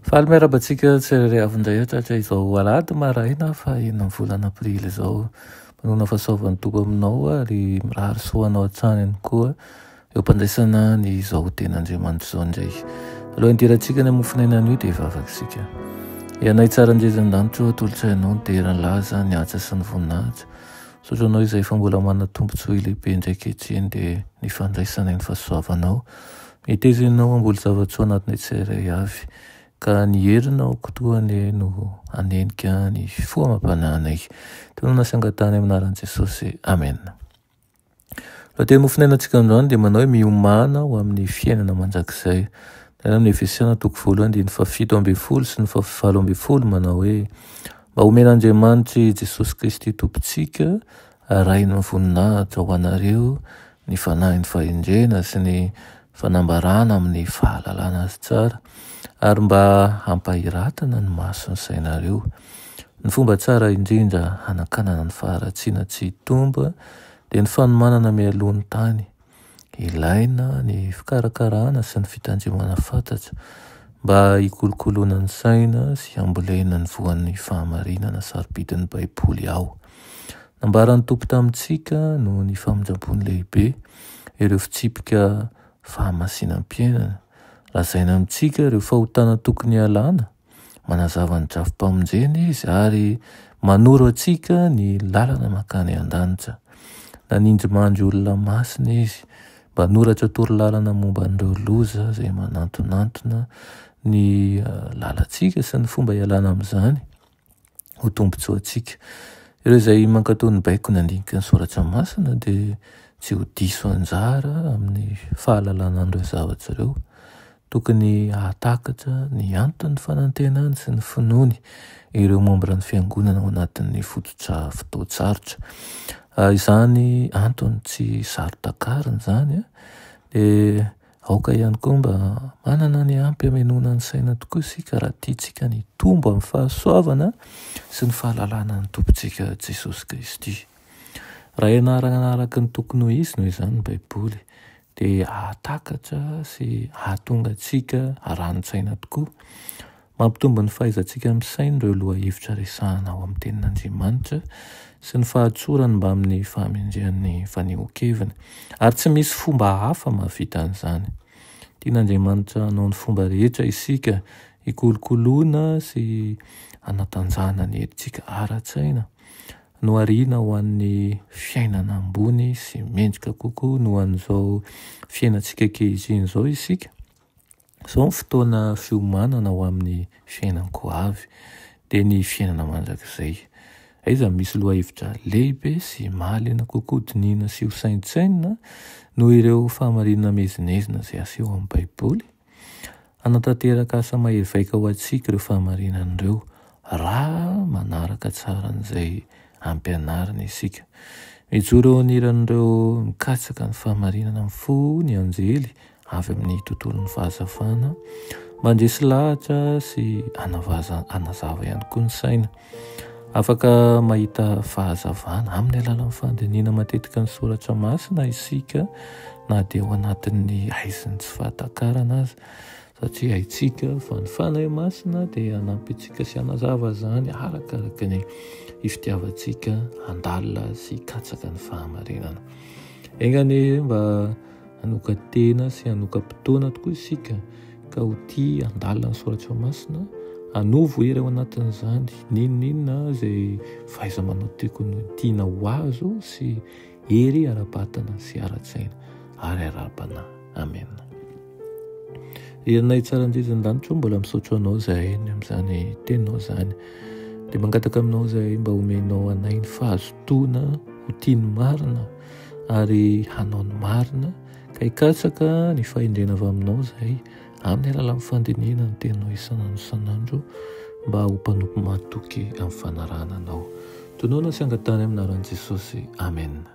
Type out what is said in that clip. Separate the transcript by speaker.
Speaker 1: Faly miarabantsika tserereavindray tratra izao alady maraina fa enina volana aprily izao manona fahasoavan'ny Tompo aminao ary mirahary soanao hatrany any koa eo ampandraisana ny izao ten'Andriamanitra izao indray. Aloha indirantsika ny mofinaina an'io dia vavakisika. Ianay tsara indrezan-danitra tolotrainao dia laza ny atsa sy ny voninahitra. Sotranao izay efa mbola manana tombontsoa lehibe indraiky etriny dia ny fandraisana ny fahasoavanao. Mitezinao amboly zavatsoa anatin'ny tsirairay avy. Ka ny herinao kotoany no anenika ny foamam-panahinay. Tonona sangatany aminaran'i Jesosy. Amen. Raha tena mofinainantsika androany dia manao hoe miomana ho amin'ny fiainana mandrakizay. Tena amin'ny Efesiana 4:7 sy ny 8 manao hoe mba omen'Andriamanitra Jesosy Kristy tompontsika ray ny voninahitra ho anareo ny fanahy ny fahendrena sy ny fanambarana amin'ny fahalalana azy tsara ary mba hampahiratana ny maso ny sainareo. Ny fomba tsara indrindra hanakanana ny faharatsiana tsy hitomba dia ny fanomanana mialohan'ny tany. Ilaina ny fikarakarana sy ny fitandremana fantatra mba hikolokoloana ny saina sy hambolena ny voan'ny fahamarinana sarobidin'ny Baiboly ao. Nambaran'ny Tompo tamintsika no ny famindrampony lehibe ireo fitsipika fahamasinam-piainana. Lazaina amintsika ireo fahotana tokony alana, manazava ny drafi-pamonjena izy ary manoro antsika ny lalana makany an-danitra. Nanindry mandry olona masina izy mba noratra torolalana momba an'ireo loza izay manantonantona ny lalantsika sy ny fomba ialana amin'izany ho tombontsoa antsika. Ireo izay mankatao ny baiko nandinika ny soratra masina dia tsy ho diso anjara amin'ny fahalalana an'ireo zavatra ireo. Tokony hahatakatra ny anton'ny fanantenany sy ny finoany ireo mombra ny fiangonana ao anatin'ny fototra fotoan-tsarotra. Izany antony tsy sarotan-kariny izany dia aoka ihany koa mba manana ny ampy hamelona ny saina tokoa isika raha tiantsika ny tombo amin'ny fahasoavana sy ny fahalalana ny tompontsika Jesosy Kristy. Raha ianaraka ny tokony ho izy noho izany ny Baiboly dia hahatakatra sy hahatonga antsika haranintsaina tokoa. Mampitombo ny fahaizantsika misaina ireo lohahevitra resahana ao amin'ny tenin'Andriamanitra sy ny fahatsorany mba amin'ny fahamendrehan'ny fanehoan-keviny. Ary tsy misy fomba hafa mahavita an'izany. Tian'Andriamanitra hanao ny fomba rehetra isika hikolokoloana sy hanatanjahana ny herintsika ara-tsaina. No ariana ho an'ny fiainana ambony sy mendrika kokoa no an'izao fiainantsika ankehitriny izao isika. Izao ny fotoana fiomanana ho amin'ny fiainanko avy dia ny fiainana mandrakizay. Aiza misy lohahevitra lehibe sy mahaliana kokoa dinihana sy ho saintsainina no ireo fahamarinana mezinezina izay aseho amin'ny Baiboly. Hanatanteraka asa mahery vaika ho antsika ireo fahamarinana ireo raha manaraka tsara an'izay ampianarina isika. Mijoro eo aniran'ireo mikatsaka ny fahamarinana amin'ny fo ny anjely avy amin'ny tontolon'ny fahazavana mba handresy lahatra sy hanazava ihany koa ny saina. Afaka mahita fahazavana amin'ny alalan'ny fandiniana matetika ny soratra masina isika na dia ao anatin'ny aiziny tsy fahatakarana azy satria haitsika fa ny fanahy masina dia hanampy antsika sy hanazava izany arakaraka ny ifitiavantsika handalina sy hikatsaka ny fahamarinana. Engany mba hanoka tena sy hanoka mpotoana tokoa isika ka ho tia handalina ny soratra masina, hanovo hery ao anatin'izany ninonina izay fahaiza-manao tokony tiana ho azo sy hery ara-batana sy ara-tsaina ary ara-panahy. Amen. Ianay tsara indrezan-danitra mbola misaotra anao izay amin'izany teninao izany. Dia mangataka aminao izay mba omenao anay ny fahazotoana ho tiany marina ary hanao ny marina ka hikatsaka ny fahendrena avy aminao izay amin'ny alalan'ny fandiniana ny teninao isanandro mba ho mpanompo mahatoky amin'ny fanarahananao. Tonoana sy angatany aminaran'i Jesosy. Amen.